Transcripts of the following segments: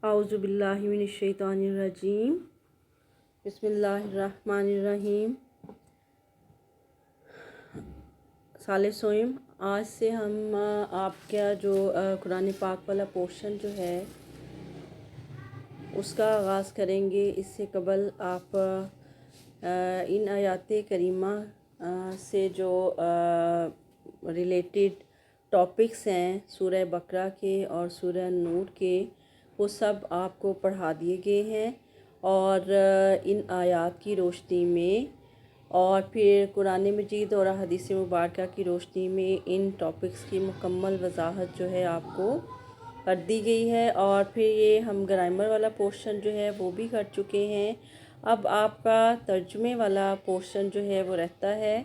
اعوذ باللہ من الشیطان الرجیم بسم اللہ الرحمن الرحیم۔ سال سوئم، آج سے ہم آپ کا جو قرآن پاک والا پورشن جو ہے اس کا آغاز کریں گے۔ اس سے قبل آپ ان آیات کریمہ سے جو ریلیٹڈ ٹاپکس ہیں سورہ بقرہ کے اور سورہ نور کے، وہ سب آپ کو پڑھا دیے گئے ہیں، اور ان آیات کی روشنی میں اور پھر قرآن مجید اور حدیث مبارکہ کی روشنی میں ان ٹاپکس کی مکمل وضاحت جو ہے آپ کو کر دی گئی ہے، اور پھر یہ ہم گرامر والا پورشن جو ہے وہ بھی کر چکے ہیں۔ اب آپ کا ترجمے والا پورشن جو ہے وہ رہتا ہے،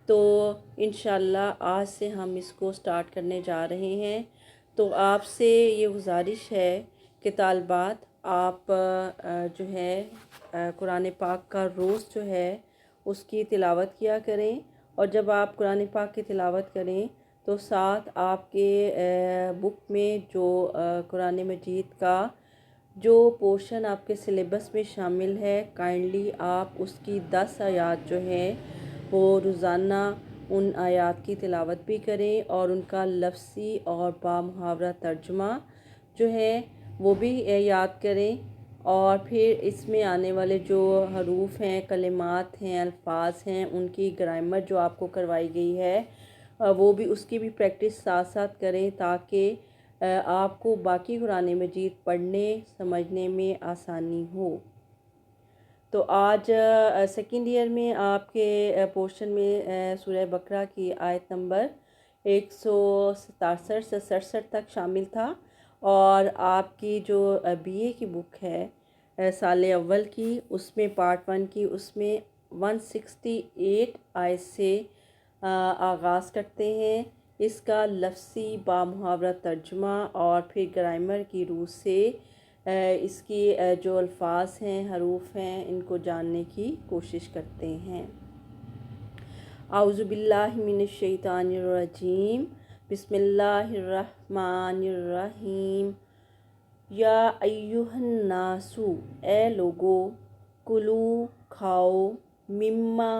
تو انشاءاللہ آج سے ہم اس کو سٹارٹ کرنے جا رہے ہیں۔ تو آپ سے یہ گزارش ہے کہ طالبات آپ جو ہے قرآن پاک کا روز جو ہے اس کی تلاوت کیا کریں، اور جب آپ قرآن پاک کی تلاوت کریں تو ساتھ آپ کے بک میں جو قرآن مجید کا جو پورشن آپ کے سلیبس میں شامل ہے، کائنڈلی آپ اس کی 10 آیات جو ہیں وہ روزانہ ان آیات کی تلاوت بھی کریں، اور ان کا لفظی اور بامحاورہ ترجمہ جو ہے وہ بھی یاد کریں، اور پھر اس میں آنے والے جو حروف ہیں، کلمات ہیں، الفاظ ہیں، ان کی گرامر جو آپ کو کروائی گئی ہے وہ بھی اس کی بھی پریکٹس ساتھ ساتھ کریں، تاکہ آپ کو باقی قرآن مجید پڑھنے سمجھنے میں آسانی ہو۔ تو آج سیکنڈ ایئر میں آپ کے پورشن میں سورہ بقرہ کی آیت نمبر 167 سے 67 تک شامل تھا، اور آپ کی جو بی اے کی بک ہے سال اول کی، اس میں پارٹ 1 کی، اس میں 168 آیت سے آغاز کرتے ہیں۔ اس کا لفظی بامحاورہ ترجمہ اور پھر گرامر کی روح سے اس کی جو الفاظ ہیں، حروف ہیں، ان کو جاننے کی کوشش کرتے ہیں۔ اعوذ باللہ من الشیطان الرجیم، بسم اللہ الرحمن الرحیم۔ یا ایہا الناس، اے لوگو، کلو کھاؤ، مما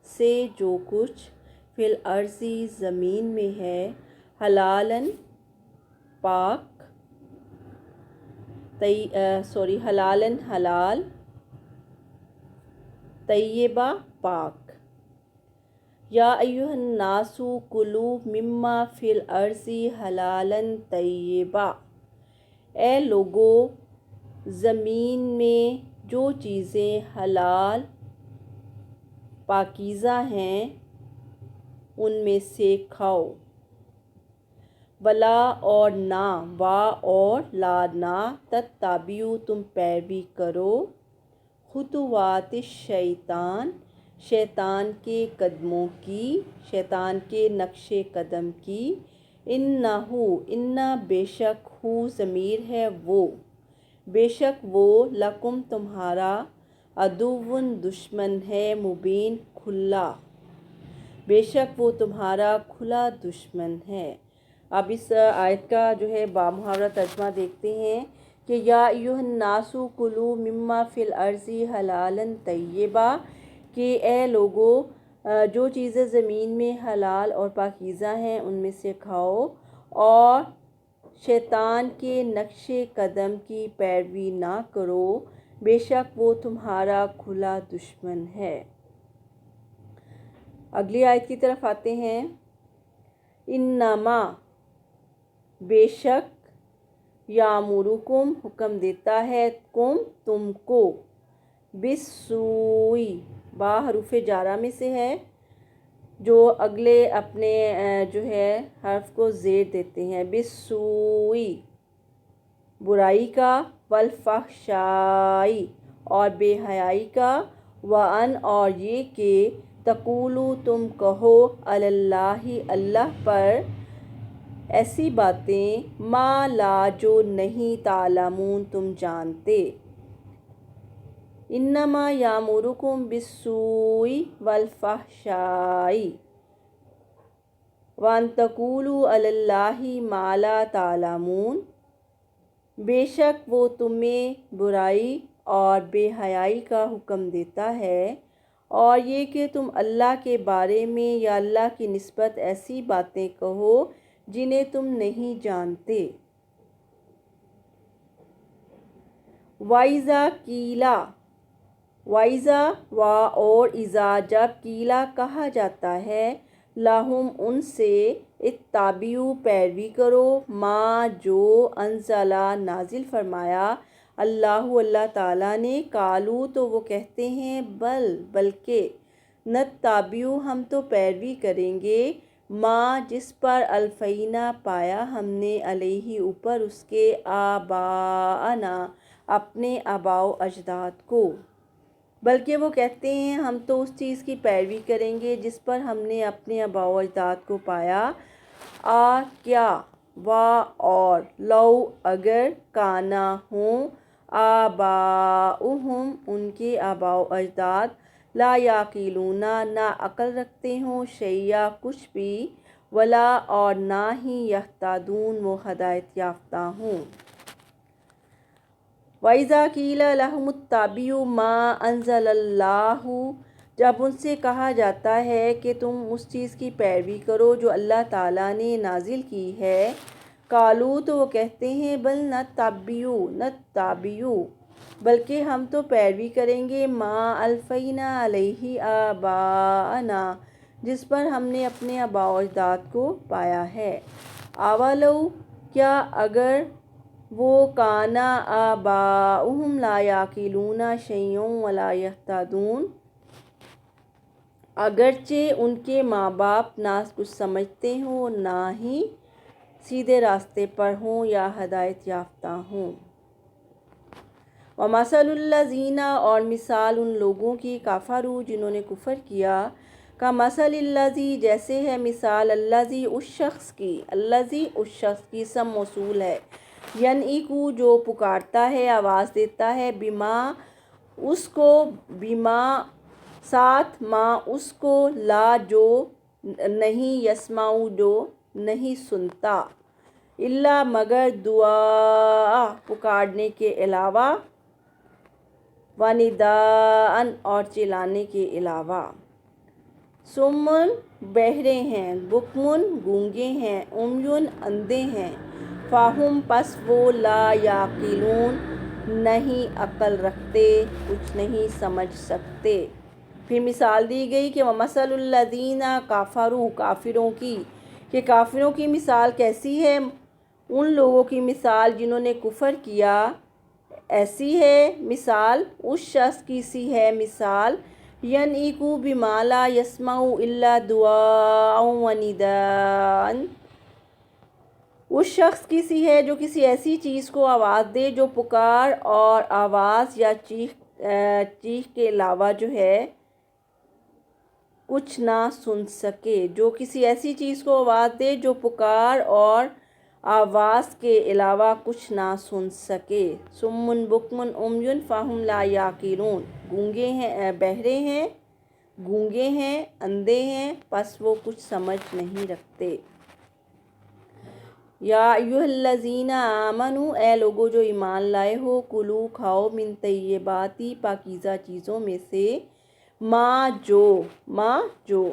سے جو کچھ، فی الارض زمین میں ہے، حلالن پاک، حلالن حلال، طیبہ پاک۔ یا ایہا الناس کلو مما فی الارض حلالن طیبہ، اے لوگو، زمین میں جو چیزیں حلال پاکیزہ ہیں ان میں سے کھاؤ۔ ولا اور نہ، وا اور لا نہ، تتبعوا تم پیروی کرو، خطوات الشیطان، شیطان کے قدموں کی، شیطان کے نقش قدم کی، انہ بے شک ہو ضمیر ہے وہ، بے شک وہ، لکم تمہارا، عدوٌ دشمن ہے، مبین کھلا، بے شک وہ تمہارا کھلا دشمن ہے۔ اب اس آیت کا جو ہے بامحاورہ ترجمہ دیکھتے ہیں کہ یا ایھا الناس کلوا مما فی الارض حلالن طیبہ، کہ اے لوگو، جو چیزیں زمین میں حلال اور پاکیزہ ہیں ان میں سے کھاؤ، اور شیطان کے نقش قدم کی پیروی نہ کرو، بے شک وہ تمہارا کھلا دشمن ہے۔ اگلی آیت کی طرف آتے ہیں۔ انما، بے شک، یامرکم حکم دیتا ہے، تم کو، بالسوء، با حروف جارہ میں سے ہے جو اگلے اپنے جو ہے حرف کو زیر دیتے ہیں، بالسوء، برائی کا، والفحشاء، اور بے حیائی کا، وان، اور یہ کہ، تقولوا تم کہو، علی اللہ، اللہ پر، ایسی باتیں، ما لا جو نہیں، تعلمون تم جانتے۔ انما یامرکم بالسوء والفحشاء وان تقولوا علی اللہ ما لا تعلمون، بے شک وہ تمہیں برائی اور بے حیائی کا حکم دیتا ہے، اور یہ کہ تم اللہ کے بارے میں یا اللہ کی نسبت ایسی باتیں کہو جنہیں تم نہیں جانتے۔ وَإِذَا قِيلَ، وَإِذَا اور اذا جب قیلا کہا جاتا ہے، لہم ان سے، اتبعوا پیروی کرو، ما جو انزلہ نازل فرمایا، اللہ تعالیٰ نے، قالوا تو وہ کہتے ہیں، بلکہ، نتبع ہم تو پیروی کریں گے، ما جس پر الفینا پایا ہم نے، علیہ اوپر اس کے، آباءنا اپنے آباء و اجداد کو۔ بلکہ وہ کہتے ہیں ہم تو اس چیز کی پیروی کریں گے جس پر ہم نے اپنے آباء و اجداد کو پایا، کیا، اور لو اگر، کانا ہوں، آباؤہم ان کے آباء و اجداد، لا یعقلون نہ عقل رکھتے ہوں، شیئا کچھ بھی، ولا اور نہ ہی، یہتدون وہ ہدایت یافتہ ہوں۔ وَإِذَا قِيلَ لَهُمُ اتَّبِعُوا مَا أَنزَلَ اللَّهُ جب ان سے کہا جاتا ہے کہ تم اس چیز کی پیروی کرو جو اللہ تعالیٰ نے نازل کی ہے، قالوا تو وہ کہتے ہیں، بل نتبع بلکہ ہم تو پیروی کریں گے، ما الفینا علیہ آباءنا جس پر ہم نے اپنے آباء و اجداد کو پایا ہے، اولو کیا اگر، وہ کانا آباؤہم لا یعقلون شیئا ولا یہتدون اگرچہ ان کے ماں باپ نہ کچھ سمجھتے ہوں نہ ہی سیدھے راستے پر ہوں یا ہدایت یافتہ ہوں۔ وَمَثَلُ الَّذِينَ اور مثال ان لوگوں کی، کفروا جنہوں نے کفر کیا، کَمَثَلِ الَّذِی جیسے ہے مثال، الَّذِی اس شخص کی، الَّذِی اس شخص کی اسم موصول ہے، يَنْعِقُ جو پکارتا ہے، آواز دیتا ہے، بما اس کو، بما ساتھ، ما اس کو، لا جو نہیں، یسمع جو نہیں سنتا، الا مگر، دعاء پکارنے کے علاوہ، ونداء اور چلانے کے علاوہ، صم بہرے ہیں، بکم گونگے ہیں، عمی اندھے ہیں، فہم پس وہ، لا یعقلون نہیں عقل رکھتے، کچھ نہیں سمجھ سکتے۔ پھر مثال دی گئی کہ وَمَثَلُ الَّذِينَ كَفَرُوا کافروں کی، کہ کافروں کی مثال کیسی ہے، ان لوگوں کی مثال جنہوں نے کفر کیا، ایسی ہے مثال اس شخص کی سی ہے مثال، يَنْعِقُ بِمَا لَا يَسْمَعُ إِلَّا دُعَاءً وَنِدَاءً اس شخص کی سی ہے جو کسی ایسی چیز کو آواز دے جو پکار اور آواز یا چیخ کے علاوہ جو ہے کچھ نہ سن سکے، جو کسی ایسی چیز کو آواز دے جو پکار اور آواز کے علاوہ کچھ نہ سن سکے، صم بکم عمی فہم لا یعقلون گونگے ہیں، بہرے ہیں، گونگے ہیں، اندھے ہیں، پس وہ کچھ سمجھ نہیں رکھتے۔ یا ایھا الذین آمنوا اے لوگو جو ایمان لائے ہو، کلوا کھاؤ، من طیبات پاکیزہ چیزوں میں سے، ما جو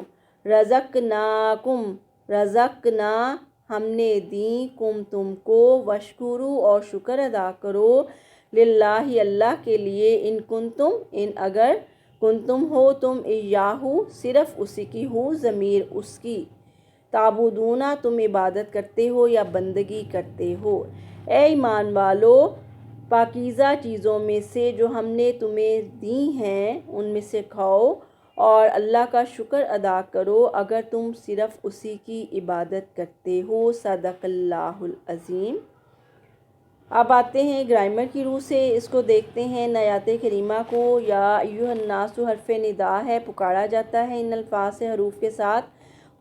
رزقنا ہم نے دیں، کم تم کو، واشکروا اور شکر ادا کرو، للہ اللہ کے لیے، ان اگر کنتم ہو تم، ایاہ صرف اسی کی، ہو ضمیر اس کی، تعبدون تم عبادت کرتے ہو یا بندگی کرتے ہو۔ اے ایمان والو، پاکیزہ چیزوں میں سے جو ہم نے تمہیں دی ہیں ان میں سے کھاؤ اور اللہ کا شکر ادا کرو اگر تم صرف اسی کی عبادت کرتے ہو۔ صدق اللہ العظیم۔ اب آتے ہیں گرامر کی روح سے، اس کو دیکھتے ہیں آیات کریمہ کو۔ یا ایھا الناس حرف ندا ہے، پکارا جاتا ہے ان الفاظ سے، حروف کے ساتھ۔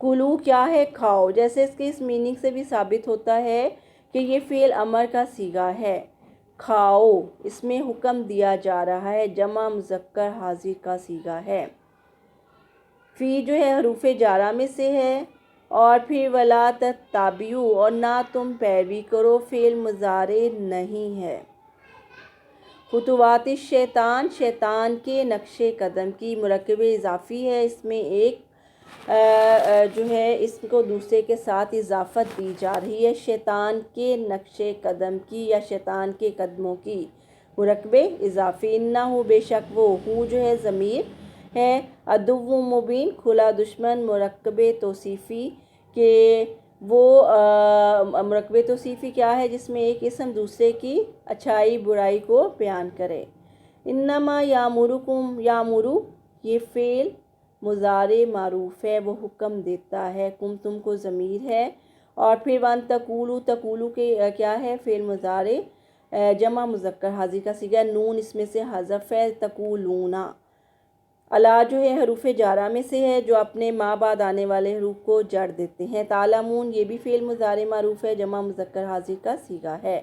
کلو کیا ہے، کھاؤ، جیسے اس کے اس میننگ سے بھی ثابت ہوتا ہے کہ یہ فعل امر کا صیغہ ہے، کھاؤ، اس میں حکم دیا جا رہا ہے، جمع مذکر حاضر کا صیغہ ہے۔ فی جو ہے حروف جارہ میں سے ہے، اور پھر ولا تتبعوا، اور نہ تم پیروی کرو، فعل مضارع نہیں ہے، خطوات الشیطان، شیطان کے نقش قدم کی، مرکب اضافی ہے، اس میں ایک جو ہے اس کو دوسرے کے ساتھ اضافت دی جا رہی ہے، شیطان کے نقش قدم کی یا شیطان کے قدموں کی، مرکب اضافی، انہو بے شک وہ، ہو جو ہے ضمیر ہے، عدو مبین کھلا دشمن، مرکب توصیفی کہ وہ مرکب توصیفی کیا ہے جس میں ایک اسم دوسرے کی اچھائی برائی کو بیان کرے، انما یامرکم، یامرو یہ فعل مضارع معروف ہے، وہ حکم دیتا ہے، کم تم کو ضمیر ہے، اور پھر وان تقولو، تقولو کے کیا ہے فعل مضارع جمع مذکر حاضر کا صیغہ، نون اس میں سے حذف ہے، تقولونا، الا جو ہے حروف جارہ میں سے ہے جو اپنے ما بعد آنے والے حروف کو جڑ دیتے ہیں، تعلمون یہ بھی فعل مضارع معروف ہے، جمع مذکر حاضر کا صیغہ ہے،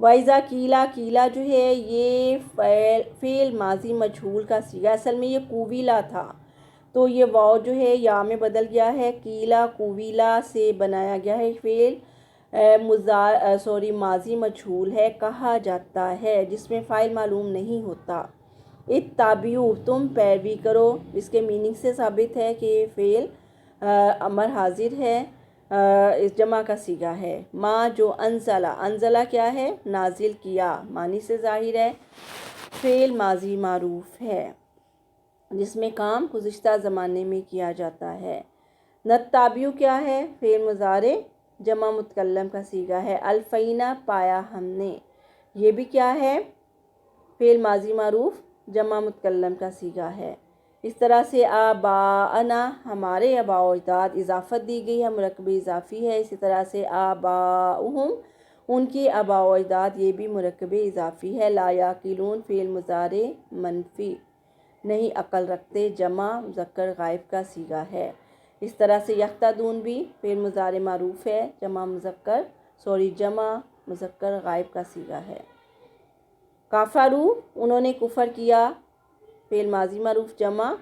وَإِذَا قِيلَ، قیلا جو ہے یہ فعل ماضی مجہول کا صیغہ، اصل میں یہ قویلا تھا تو یہ واو جو ہے یا میں بدل گیا ہے، قیلا قویلا سے بنایا گیا ہے، فعل ماضی مجہول ہے، کہا جاتا ہے جس میں فاعل معلوم نہیں ہوتا، اتبعوا تم پیروی کرو، اس کے میننگ سے ثابت ہے کہ یہ فعل امر حاضر ہے، اس جمع کا صیغہ ہے، ما جو انزلہ، انزلہ کیا ہے نازل کیا، معنی سے ظاہر ہے، فعل ماضی معروف ہے جس میں کام گزشتہ زمانے میں کیا جاتا ہے، نتابعو کیا ہے فعل مضارع جمع متکلم کا صیغہ ہے، الفینا پایا ہم نے، یہ بھی کیا ہے فعل ماضی معروف جمع متکلم کا صیغہ ہے، اس طرح سے آباءنا ہمارے آباء و اجداد، اضافت دی گئی ہے، مرکب اضافی ہے، اسی طرح سے آباؤہم ان کی آباء و اجداد، یہ بھی مرکب اضافی ہے، لا یعقلون فعل مضارع منفی نہیں عقل رکھتے، جمع مذکر غائب کا صیغہ ہے، اس طرح سے یقتدون بھی فعل مضارع معروف ہے، جمع مذکر غائب کا صیغہ ہے، کافرو انہوں نے کفر کیا، فعل ماضی معروف جمع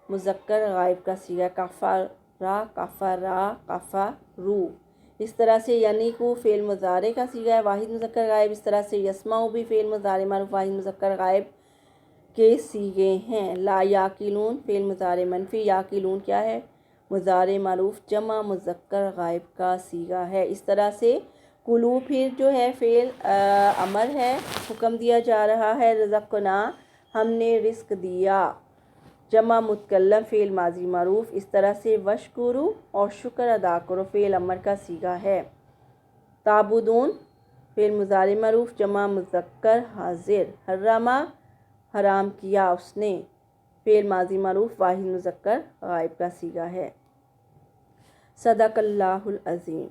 مذکر غائب کا صیغہ، کفرا کفرا کفرو، اس طرح سے یعنی کو فعل مضارع کا صیغہ ہے، واحد مذکر غائب، اس طرح سے یسمعو بھی فعل مضارع معروف واحد مذکر غائب کے صیغے ہیں، لا یعقلون فعل مضارع منفی، یعقلون کیا ہے مضارع معروف جمع مذکر غائب کا صیغہ ہے، اس طرح سے کلو پھر جو ہے فعل امر ہے، حکم دیا جا رہا ہے، رزقنا ہم نے رزق دیا، جمع متکلم فعل ماضی معروف، اس طرح سے وشکرو اور شکر ادا کرو فعل امر کا صیغہ ہے، تعبدون فعل مضارع معروف جمع مذکر حاضر، حرما حرام کیا اس نے، فعل ماضی معروف واحد مذکر غائب کا صیغہ ہے، صدق اللہ العظیم۔